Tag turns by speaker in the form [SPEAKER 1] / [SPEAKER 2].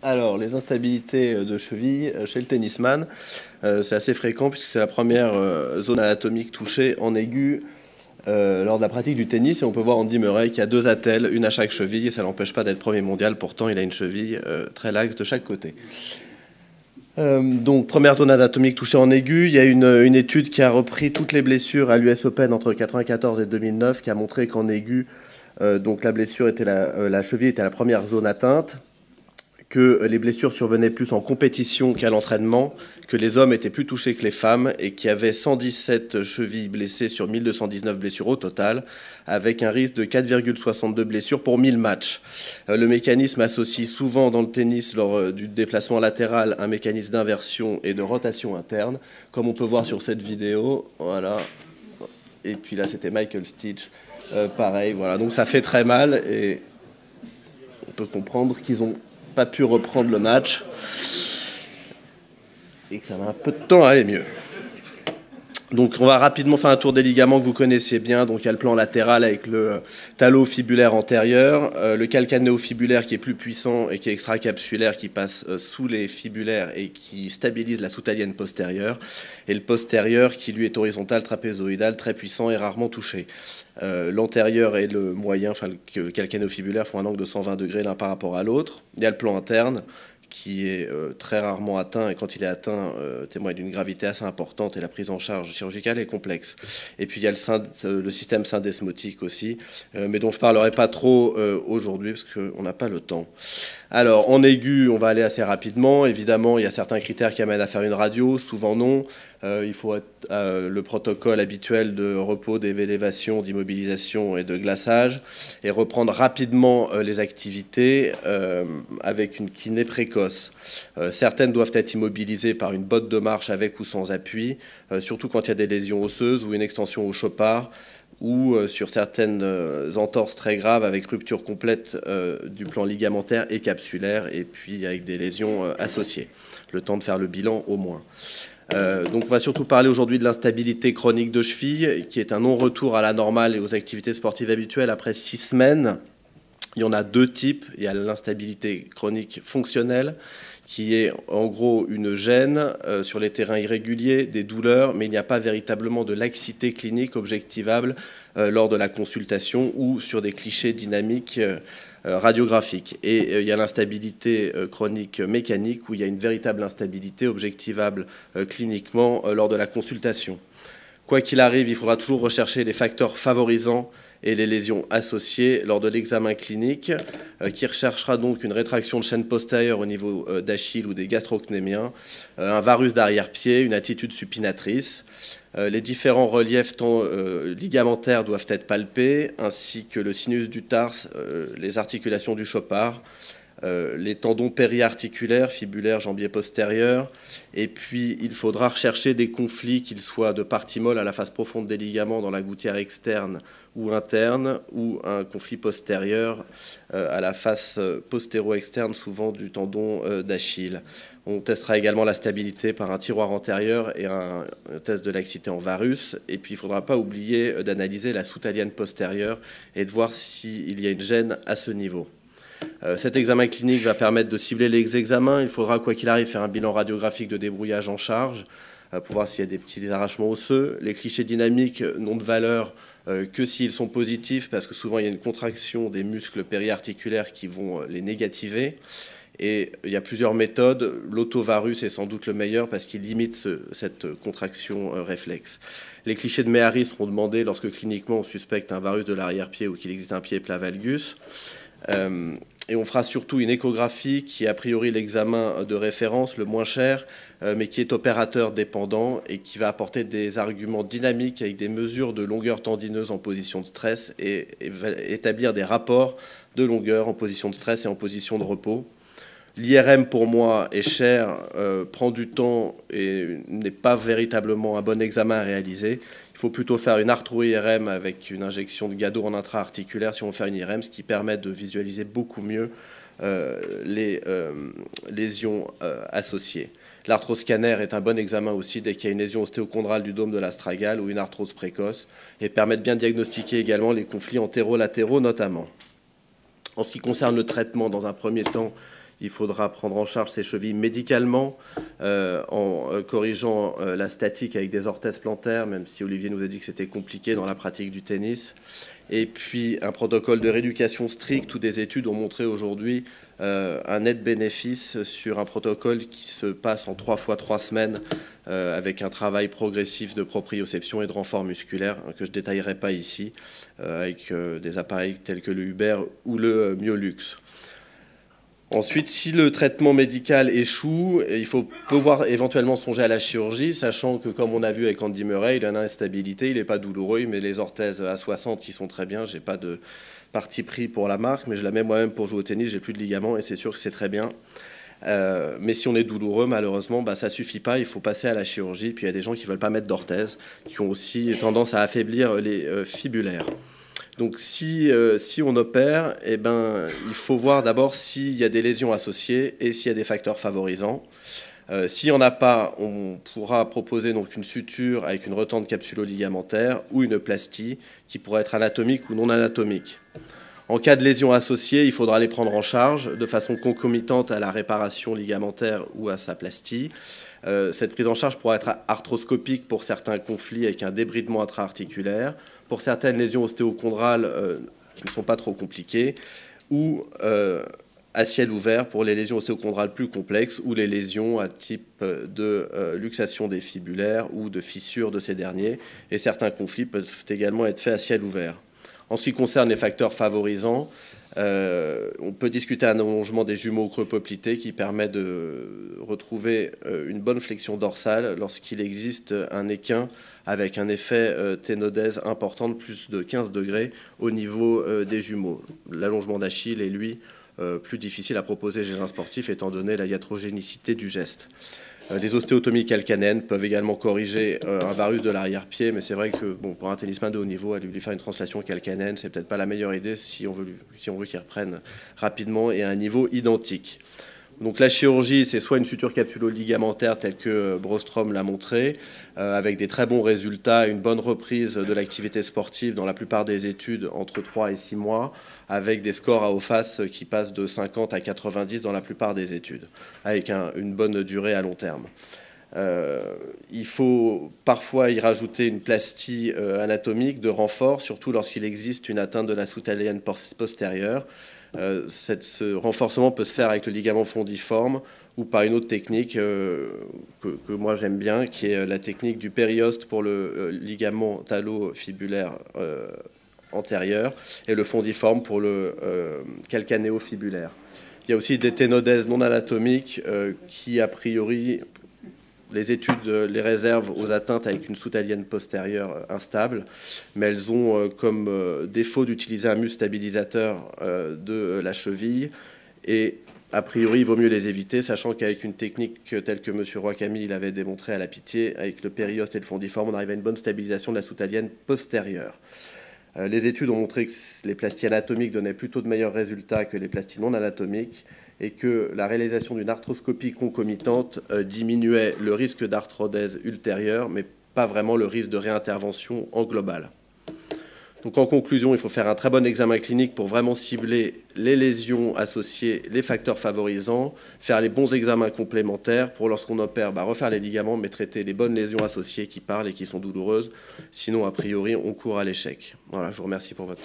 [SPEAKER 1] Alors, les instabilités de cheville chez le tennisman, c'est assez fréquent puisque c'est la première zone anatomique touchée en aigu lors de la pratique du tennis. Et on peut voir Andy Murray qui a 2 attelles, une à chaque cheville, et ça l'empêche pas d'être premier mondial. Pourtant, il a une cheville très laxe de chaque côté. Donc, première zone anatomique touchée en aigu. Il y a une étude qui a repris toutes les blessures à l'US Open entre 1994 et 2009 qui a montré qu'en aigu, donc la blessure était la cheville était la première zone atteinte, que les blessures survenaient plus en compétition qu'à l'entraînement, que les hommes étaient plus touchés que les femmes et qu'il y avait 117 chevilles blessées sur 1219 blessures au total, avec un risque de 4,62 blessures pour 1000 matchs. Le mécanisme associe souvent dans le tennis, lors du déplacement latéral, un mécanisme d'inversion et de rotation interne, comme on peut voir sur cette vidéo. Voilà. Et puis là, c'était Michael Stitch. Pareil, voilà. Donc ça fait très mal et on peut comprendre qu'ils ont pas pu reprendre le match et que ça va un peu de temps à aller mieux. Donc on va rapidement faire un tour des ligaments que vous connaissez bien. Donc il y a le plan latéral avec le talo-fibulaire antérieur, le calcanéo-fibulaire qui est plus puissant et qui est extracapsulaire, qui passe sous les fibulaires et qui stabilise la soutalienne postérieure, et le postérieur qui lui est horizontal trapézoïdal, très puissant et rarement touché. L'antérieur et le moyen, enfin le calcanéo-fibulaire, font un angle de 120 degrés l'un par rapport à l'autre. Il y a le plan interne qui est très rarement atteint, et quand il est atteint, témoigne d'une gravité assez importante, et la prise en charge chirurgicale est complexe. Et puis il y a le système syndesmotique aussi, mais dont je ne parlerai pas trop aujourd'hui parce qu'on n'a pas le temps. Alors, en aigu, on va aller assez rapidement. Évidemment, il y a certains critères qui amènent à faire une radio, souvent non. Il faut être, le protocole habituel de repos, d'élévation, d'immobilisation et de glaçage, et reprendre rapidement les activités avec une kiné précoce. Certaines doivent être immobilisées par une botte de marche avec ou sans appui, surtout quand il y a des lésions osseuses ou une extension au chopard, ou sur certaines entorses très graves avec rupture complète du plan ligamentaire et capsulaire, et puis avec des lésions associées. Le temps de faire le bilan au moins. Donc on va surtout parler aujourd'hui de l'instabilité chronique de cheville, qui est un non-retour à la normale et aux activités sportives habituelles après 6 semaines. Il y en a 2 types. Il y a l'instabilité chronique fonctionnelle, qui est en gros une gêne sur les terrains irréguliers, des douleurs, mais il n'y a pas véritablement de laxité clinique objectivable lors de la consultation ou sur des clichés dynamiques radiographiques. Et il y a l'instabilité chronique mécanique, où il y a une véritable instabilité objectivable cliniquement lors de la consultation. Quoi qu'il arrive, il faudra toujours rechercher les facteurs favorisants et les lésions associées lors de l'examen clinique, qui recherchera donc une rétraction de chaîne postérieure au niveau d'Achille ou des gastrocnémiens, un varus d'arrière-pied, une attitude supinatrice. Les différents reliefs ligamentaires doivent être palpés, ainsi que le sinus du tarse, les articulations du chopard, les tendons périarticulaires, fibulaires, jambiers postérieurs. Et puis, il faudra rechercher des conflits, qu'ils soient de partie molle à la face profonde des ligaments dans la gouttière externe ou interne, ou un conflit postérieur à la face postéro-externe, souvent du tendon d'Achille. On testera également la stabilité par un tiroir antérieur et un test de laxité en varus. Et puis, il ne faudra pas oublier d'analyser la soutalienne postérieure et de voir s'il y a une gêne à ce niveau. Cet examen clinique va permettre de cibler les examens. Il faudra, quoi qu'il arrive, faire un bilan radiographique de débrouillage en charge pour voir s'il y a des petits arrachements osseux. Les clichés dynamiques n'ont de valeur que s'ils sont positifs, parce que souvent il y a une contraction des muscles périarticulaires qui vont les négativer. Et il y a plusieurs méthodes. L'autovarus est sans doute le meilleur parce qu'il limite cette contraction réflexe. Les clichés de Méhari seront demandés lorsque cliniquement on suspecte un varus de l'arrière-pied ou qu'il existe un pied plat valgus. Et on fera surtout une échographie qui est a priori l'examen de référence, le moins cher, mais qui est opérateur dépendant et qui va apporter des arguments dynamiques avec des mesures de longueur tendineuse en position de stress et va établir des rapports de longueur en position de stress et en position de repos. L'IRM, pour moi, est cher, prend du temps et n'est pas véritablement un bon examen à réaliser. Il faut plutôt faire une arthro-IRM avec une injection de Gado en intra-articulaire si on fait une IRM, ce qui permet de visualiser beaucoup mieux les lésions associées. L'arthroscanner est un bon examen aussi dès qu'il y a une lésion ostéochondrale du dôme de l'astragale ou une arthrose précoce, et permet de bien diagnostiquer également les conflits antéro-latéraux notamment. En ce qui concerne le traitement, dans un premier temps, il faudra prendre en charge ces chevilles médicalement en corrigeant la statique avec des orthèses plantaires, même si Olivier nous a dit que c'était compliqué dans la pratique du tennis. Et puis un protocole de rééducation strict où des études ont montré aujourd'hui un net bénéfice sur un protocole qui se passe en 3 fois 3 semaines avec un travail progressif de proprioception et de renfort musculaire que je ne détaillerai pas ici, avec des appareils tels que le Uber ou le Myolux. Ensuite, si le traitement médical échoue, il faut pouvoir éventuellement songer à la chirurgie, sachant que, comme on a vu avec Andy Murray, il a une instabilité, il n'est pas douloureux, mais les orthèses à 60 qui sont très bien. Je n'ai pas de parti pris pour la marque, mais je la mets moi-même pour jouer au tennis, j'ai plus de ligaments et c'est sûr que c'est très bien. Mais si on est douloureux, malheureusement, ça ne suffit pas, il faut passer à la chirurgie. Puis il y a des gens qui ne veulent pas mettre d'orthèses, qui ont aussi tendance à affaiblir les fibulaires. Donc si on opère, il faut voir d'abord s'il y a des lésions associées et s'il y a des facteurs favorisants. S'il n'y en a pas, on pourra proposer donc une suture avec une retente capsulo-ligamentaire ou une plastie qui pourrait être anatomique ou non anatomique. En cas de lésions associées, il faudra les prendre en charge de façon concomitante à la réparation ligamentaire ou à sa plastie. Cette prise en charge pourra être arthroscopique pour certains conflits avec un débridement intra-articulaire, pour certaines lésions ostéochondrales qui ne sont pas trop compliquées, ou à ciel ouvert pour les lésions ostéochondrales plus complexes ou les lésions à type de luxation des fibulaires ou de fissures de ces derniers. Et certains conflits peuvent également être faits à ciel ouvert. En ce qui concerne les facteurs favorisants, on peut discuter un allongement des jumeaux creux poplités qui permet de retrouver une bonne flexion dorsale lorsqu'il existe un équin avec un effet ténodèse important de plus de 15 degrés au niveau des jumeaux. L'allongement d'Achille est, lui, plus difficile à proposer chez un sportif étant donné la iatrogénicité du geste. Les ostéotomies calcanéennes peuvent également corriger un varus de l'arrière-pied, mais c'est vrai que pour un tennisman de haut niveau, aller lui faire une translation calcanéenne, c'est peut-être pas la meilleure idée si on veut qu'il reprenne rapidement et à un niveau identique. Donc la chirurgie, c'est soit une suture capsulo-ligamentaire telle que Brostrom l'a montré, avec des très bons résultats, une bonne reprise de l'activité sportive dans la plupart des études entre 3 et 6 mois, avec des scores à OFAS qui passent de 50 à 90 dans la plupart des études, avec une bonne durée à long terme. Il faut parfois y rajouter une plastie anatomique de renfort, surtout lorsqu'il existe une atteinte de la soutalienne postérieure. Ce renforcement peut se faire avec le ligament fondiforme ou par une autre technique que moi j'aime bien, qui est la technique du périoste pour le ligament talo-fibulaire antérieur et le fondiforme pour le calcanéo-fibulaire. Il y a aussi des ténodèses non anatomiques qui, a priori, les études les réservent aux atteintes avec une soutalienne postérieure instable, mais elles ont comme défaut d'utiliser un muscle stabilisateur de la cheville. Et a priori, il vaut mieux les éviter, sachant qu'avec une technique telle que M. Roy-Camille l'avait démontré à la Pitié, avec le périoste et le fondiforme, on arrive à une bonne stabilisation de la soutalienne postérieure. Les études ont montré que les plasties anatomiques donnaient plutôt de meilleurs résultats que les plasties non anatomiques et que la réalisation d'une arthroscopie concomitante diminuait le risque d'arthrodèse ultérieure, mais pas vraiment le risque de réintervention en global. Donc en conclusion, il faut faire un très bon examen clinique pour vraiment cibler les lésions associées, les facteurs favorisants, faire les bons examens complémentaires pour lorsqu'on opère, refaire les ligaments, mais traiter les bonnes lésions associées qui parlent et qui sont douloureuses. Sinon, a priori, on court à l'échec. Voilà, je vous remercie pour votre